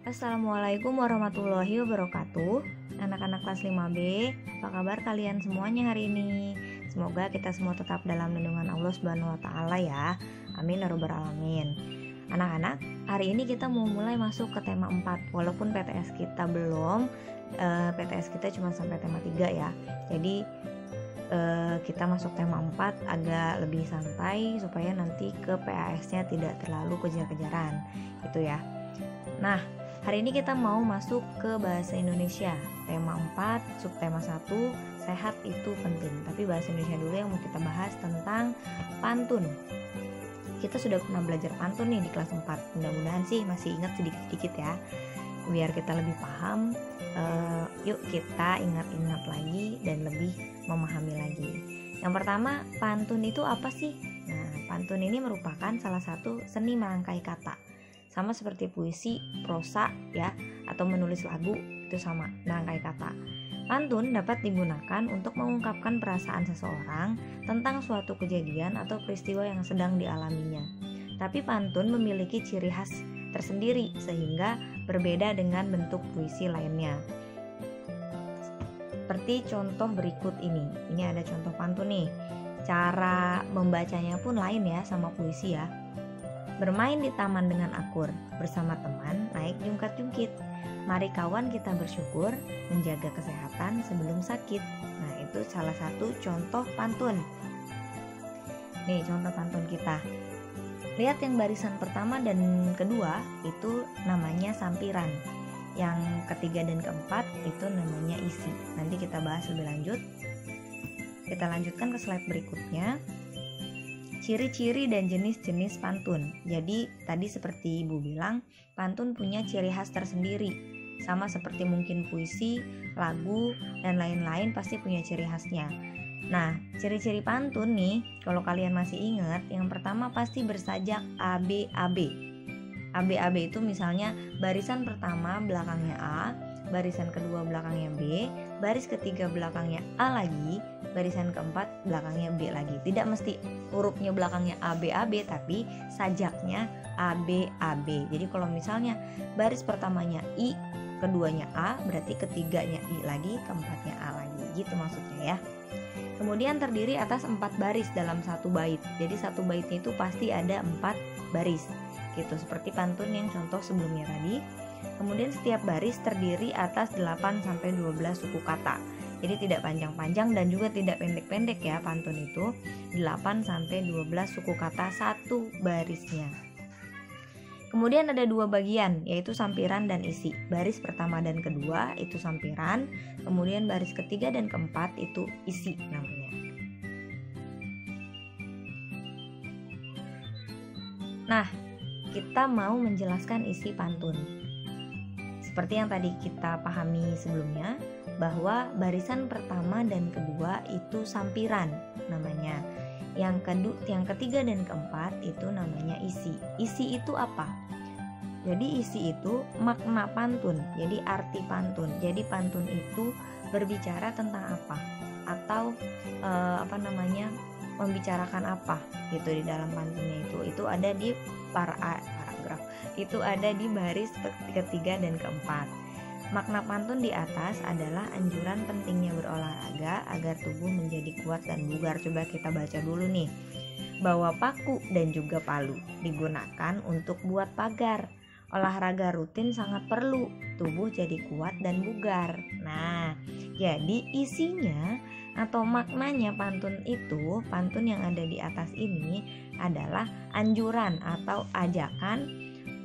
Assalamualaikum warahmatullahi wabarakatuh. Anak-anak kelas 5B, apa kabar kalian semuanya hari ini? Semoga kita semua tetap dalam lindungan Allah Subhanahu wa taala ya. Amin ya rabbal alamin. Anak-anak, hari ini kita mau mulai masuk ke tema 4. Walaupun PTS kita belum, PTS kita cuma sampai tema 3 ya. Jadi kita masuk tema 4 agak lebih santai supaya nanti ke PAS-nya tidak terlalu kejar-kejaran gitu ya. Nah, hari ini kita mau masuk ke bahasa Indonesia. Tema 4, subtema 1, sehat itu penting. Tapi bahasa Indonesia dulu yang mau kita bahas tentang pantun. Kita sudah pernah belajar pantun nih di kelas 4. Mudah-mudahan sih masih ingat sedikit-sedikit ya. Biar kita lebih paham, yuk kita ingat-ingat lagi dan lebih memahami lagi. Yang pertama, pantun itu apa sih? Nah, pantun ini merupakan salah satu seni merangkai kata. Sama seperti puisi, prosa ya, atau menulis lagu, itu sama, merangkai kata. Pantun dapat digunakan untuk mengungkapkan perasaan seseorang tentang suatu kejadian atau peristiwa yang sedang dialaminya. Tapi pantun memiliki ciri khas tersendiri sehingga berbeda dengan bentuk puisi lainnya. Seperti contoh berikut ini. Ini ada contoh pantun nih. Cara membacanya pun lain ya sama puisi ya. Bermain di taman dengan akur, bersama teman naik jungkat-jungkit. Mari kawan kita bersyukur, menjaga kesehatan sebelum sakit. Nah, itu salah satu contoh pantun. Nih, contoh pantun kita. Lihat yang barisan pertama dan kedua itu namanya sampiran. Yang ketiga dan keempat itu namanya isi. Nanti kita bahas lebih lanjut. Kita lanjutkan ke slide berikutnya. Ciri-ciri dan jenis-jenis pantun. Jadi tadi seperti Ibu bilang, pantun punya ciri khas tersendiri. Sama seperti mungkin puisi, lagu, dan lain-lain pasti punya ciri khasnya. Nah, ciri-ciri pantun nih, kalau kalian masih ingat, yang pertama pasti bersajak ABAB. ABAB itu misalnya barisan pertama belakangnya A, barisan kedua belakangnya B, baris ketiga belakangnya A lagi, barisan keempat belakangnya B lagi. Tidak mesti hurufnya belakangnya ABAB, tapi sajaknya ABAB. Jadi kalau misalnya baris pertamanya I, keduanya A, berarti ketiganya I lagi, keempatnya A lagi. Gitu maksudnya ya. Kemudian terdiri atas 4 baris dalam satu bait. Jadi satu baitnya itu pasti ada 4 baris. Gitu, seperti pantun yang contoh sebelumnya tadi. Kemudian setiap baris terdiri atas 8-12 suku kata. Jadi tidak panjang-panjang dan juga tidak pendek-pendek ya pantun itu. 8-12 suku kata satu barisnya. Kemudian ada 2 bagian, yaitu sampiran dan isi. Baris pertama dan kedua itu sampiran, kemudian baris ketiga dan keempat itu isi namanya. Nah, kita mau menjelaskan isi pantun. Seperti yang tadi kita pahami sebelumnya, bahwa barisan pertama dan kedua itu sampiran namanya. Yang ketiga dan keempat itu namanya isi. Isi itu apa? Jadi isi itu makna pantun, jadi arti pantun. Jadi pantun itu berbicara tentang apa? Atau membicarakan apa gitu di dalam pantunnya itu. Itu ada di paragraf. Itu ada di baris ketiga dan keempat. Makna pantun di atas adalah anjuran pentingnya berolahraga agar tubuh menjadi kuat dan bugar. Coba kita baca dulu nih. Bawa paku dan juga palu digunakan untuk buat pagar. Olahraga rutin sangat perlu, tubuh jadi kuat dan bugar. Nah, jadi isinya atau maknanya pantun itu, pantun yang ada di atas ini adalah anjuran atau ajakan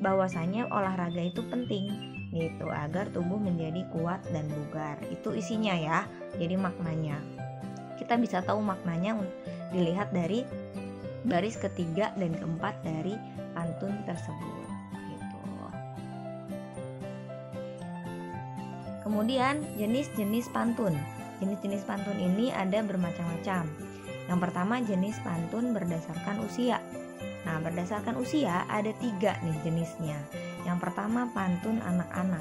bahwasanya olahraga itu penting gitu agar tubuh menjadi kuat dan bugar. Itu isinya ya. Jadi maknanya. Kita bisa tahu maknanya dilihat dari baris ketiga dan keempat dari pantun tersebut gitu. Kemudian jenis-jenis pantun. Jenis-jenis pantun ini ada bermacam-macam. Yang pertama jenis pantun berdasarkan usia. Nah, berdasarkan usia ada 3 nih jenisnya. Yang pertama pantun anak-anak,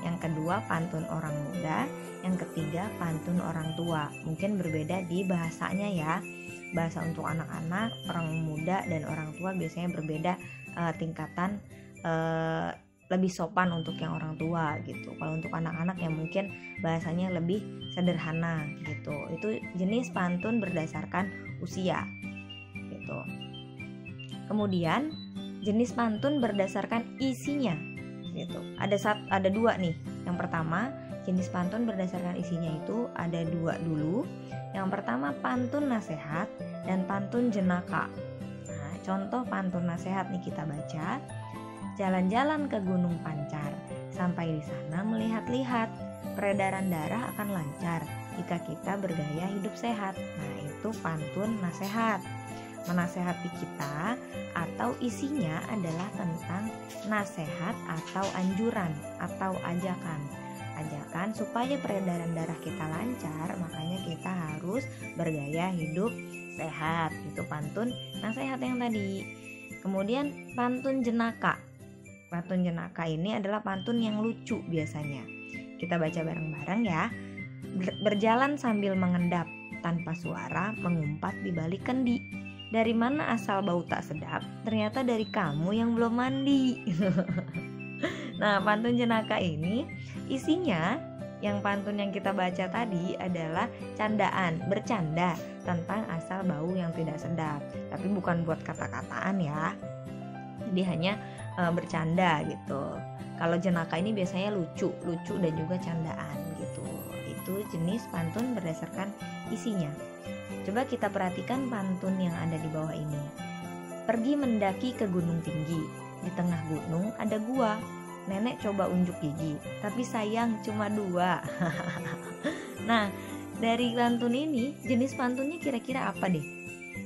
yang kedua pantun orang muda, yang ketiga pantun orang tua. Mungkin berbeda di bahasanya ya. Bahasa untuk anak-anak, orang muda dan orang tua biasanya berbeda tingkatan lebih sopan untuk yang orang tua gitu. Kalau untuk anak-anak ya mungkin bahasanya lebih sederhana gitu. Itu jenis pantun berdasarkan usia gitu. Kemudian jenis pantun berdasarkan isinya gitu. Ada dua nih. Yang pertama, jenis pantun berdasarkan isinya itu ada dua dulu. Yang pertama pantun nasihat dan pantun jenaka. Nah, contoh pantun nasihat nih kita baca. Jalan-jalan ke Gunung Pancar, sampai di sana melihat-lihat, peredaran darah akan lancar jika kita bergaya hidup sehat. Nah, itu pantun nasihat. Menasehati kita atau isinya adalah tentang nasihat atau anjuran atau ajakan. Ajakan supaya peredaran darah kita lancar, makanya kita harus bergaya hidup sehat. Itu pantun nasihat yang tadi. Kemudian pantun jenaka. Pantun jenaka ini adalah pantun yang lucu biasanya. Kita baca bareng-bareng ya. Berjalan sambil mengendap, tanpa suara mengumpat di balik kendi. Dari mana asal bau tak sedap? Ternyata dari kamu yang belum mandi. Nah, pantun jenaka ini isinya yang pantun yang kita baca tadi adalah candaan, bercanda tentang asal bau yang tidak sedap. Tapi bukan buat kata-kataan ya. Jadi hanya bercanda gitu. Kalau jenaka ini biasanya lucu dan juga candaan gitu. Itu jenis pantun berdasarkan isinya. Coba kita perhatikan pantun yang ada di bawah ini. Pergi mendaki ke gunung tinggi, di tengah gunung ada gua. Nenek coba unjuk gigi, tapi sayang cuma 2. Nah, dari pantun ini jenis pantunnya kira-kira apa deh?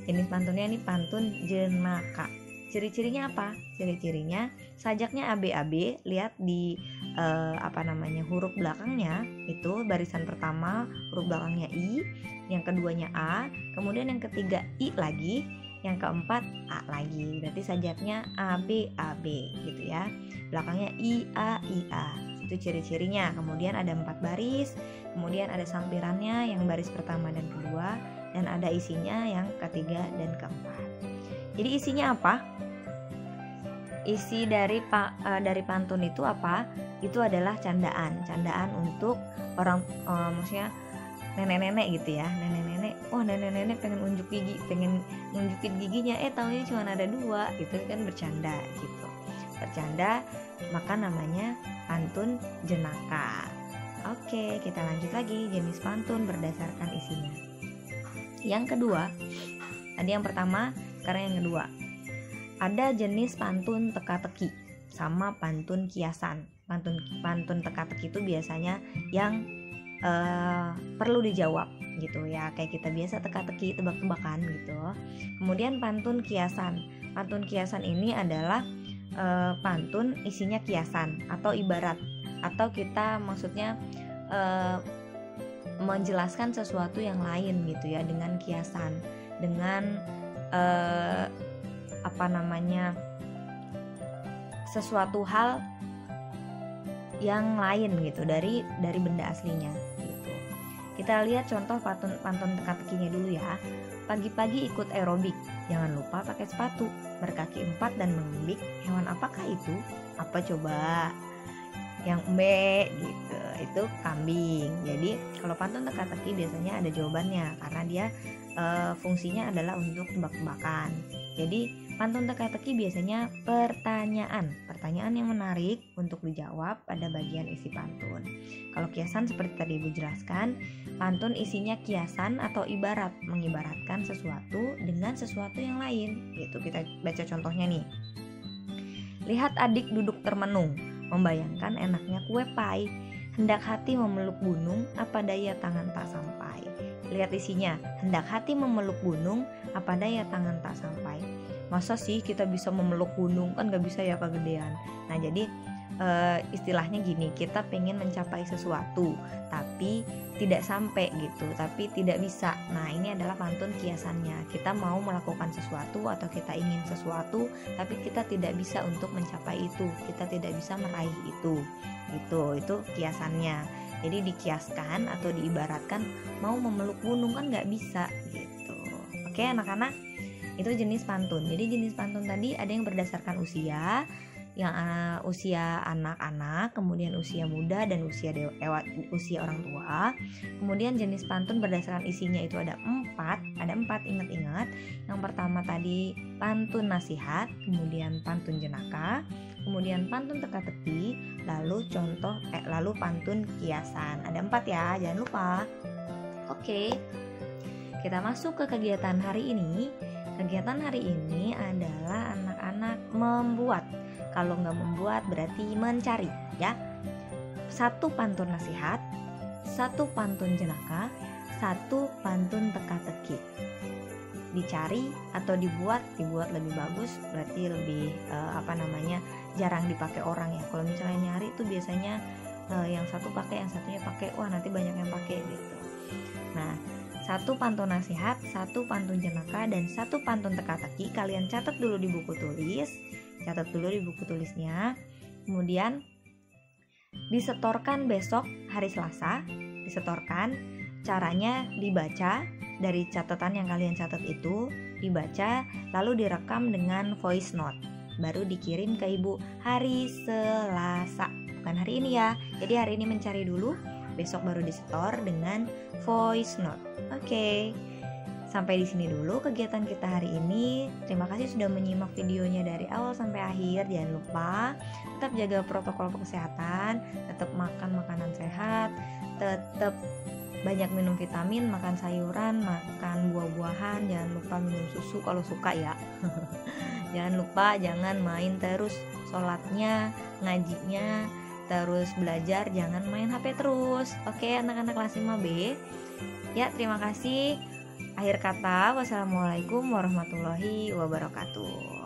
Jenis pantunnya ini pantun jenaka. Ciri-cirinya apa? Ciri-cirinya sajaknya AB-AB, lihat di huruf belakangnya itu barisan pertama huruf belakangnya I, yang keduanya A, kemudian yang ketiga I lagi, yang keempat A lagi. Berarti sajaknya AB-AB gitu ya. Belakangnya I-A. Itu ciri-cirinya. Kemudian ada 4 baris, kemudian ada sampirannya yang baris pertama dan kedua, dan ada isinya yang ketiga dan keempat. Jadi isinya apa? Isi dari pantun itu apa? Itu adalah candaan untuk orang, maksudnya nenek-nenek gitu ya. Nenek-nenek, nenek-nenek pengen unjuk gigi, pengen nunjukin giginya, taunya cuma ada 2, itu kan bercanda gitu. Bercanda, maka namanya pantun jenaka. Oke, kita lanjut lagi jenis pantun berdasarkan isinya. Yang kedua, tadi yang pertama, sekarang yang kedua. Ada jenis pantun teka-teki sama pantun kiasan. Pantun teka-teki itu biasanya yang perlu dijawab gitu ya, kayak kita biasa teka-teki, tebak-tebakan gitu. Kemudian pantun kiasan. Pantun kiasan ini adalah pantun isinya kiasan atau ibarat, atau kita maksudnya menjelaskan sesuatu yang lain gitu ya dengan kiasan, dengan sesuatu hal yang lain gitu dari benda aslinya gitu. Kita lihat contoh pantun teka-tekinya dulu ya. Pagi-pagi ikut aerobik, jangan lupa pakai sepatu, berkaki 4 dan mengimbik. Hewan apakah itu? Apa coba? Yang B gitu, itu kambing. Jadi kalau pantun teka-teki biasanya ada jawabannya karena dia fungsinya adalah untuk tebak-tebakan. Jadi pantun teka-teki biasanya pertanyaan yang menarik untuk dijawab pada bagian isi pantun. Kalau kiasan seperti tadi Ibu jelaskan, pantun isinya kiasan atau ibarat, mengibaratkan sesuatu dengan sesuatu yang lain. Gitu, kita baca contohnya nih. Lihat adik duduk termenung, membayangkan enaknya kue pai. Hendak hati memeluk gunung, apa daya tangan tak sampai. Lihat isinya, hendak hati memeluk gunung, apa daya tangan tak sampai. Masa sih kita bisa memeluk gunung? Kan gak bisa ya, kegedean. Nah jadi istilahnya gini, kita pengen mencapai sesuatu tapi tidak sampai gitu, tapi tidak bisa. Nah ini adalah pantun kiasannya. Kita mau melakukan sesuatu atau kita ingin sesuatu tapi kita tidak bisa untuk mencapai itu, kita tidak bisa meraih itu. Itu kiasannya. Jadi dikiaskan atau diibaratkan mau memeluk gunung kan nggak bisa gitu. Oke anak-anak, itu jenis pantun. Jadi jenis pantun tadi ada yang berdasarkan usia, yang usia anak-anak, kemudian usia muda, dan usia orang tua. Kemudian jenis pantun berdasarkan isinya itu ada empat, ingat-ingat. Yang pertama tadi pantun nasihat, kemudian pantun jenaka, kemudian pantun teka-teki, lalu pantun kiasan. Ada 4 ya, jangan lupa. Oke, kita masuk ke kegiatan hari ini. Kegiatan hari ini adalah anak-anak membuat. Kalau nggak membuat berarti mencari ya. 1 pantun nasihat, 1 pantun jenaka, 1 pantun teka-teki. Dicari atau dibuat lebih bagus, berarti lebih jarang dipakai orang ya. Kalau misalnya nyari itu biasanya yang satu pakai, yang satunya pakai, wah nanti banyak yang pakai gitu. Nah, 1 pantun nasihat, 1 pantun jenaka, dan 1 pantun teka-teki kalian catat dulu di buku tulis. Catat dulu di buku tulisnya. Kemudian disetorkan besok hari Selasa. Disetorkan, caranya dibaca dari catatan yang kalian catat itu, dibaca lalu direkam dengan voice note. Baru dikirim ke ibu hari Selasa, bukan hari ini ya. Jadi hari ini mencari dulu, besok baru disetor dengan voice note. Oke. Sampai di sini dulu kegiatan kita hari ini. Terima kasih sudah menyimak videonya dari awal sampai akhir. Jangan lupa tetap jaga protokol kesehatan, tetap makan makanan sehat, tetap banyak minum vitamin, makan sayuran, makan buah-buahan, jangan lupa minum susu kalau suka ya. Jangan lupa, jangan main terus sholatnya, ngajinya, terus belajar, jangan main HP terus. Oke, anak-anak kelas 5B. Ya, terima kasih. Akhir kata, wassalamualaikum warahmatullahi wabarakatuh.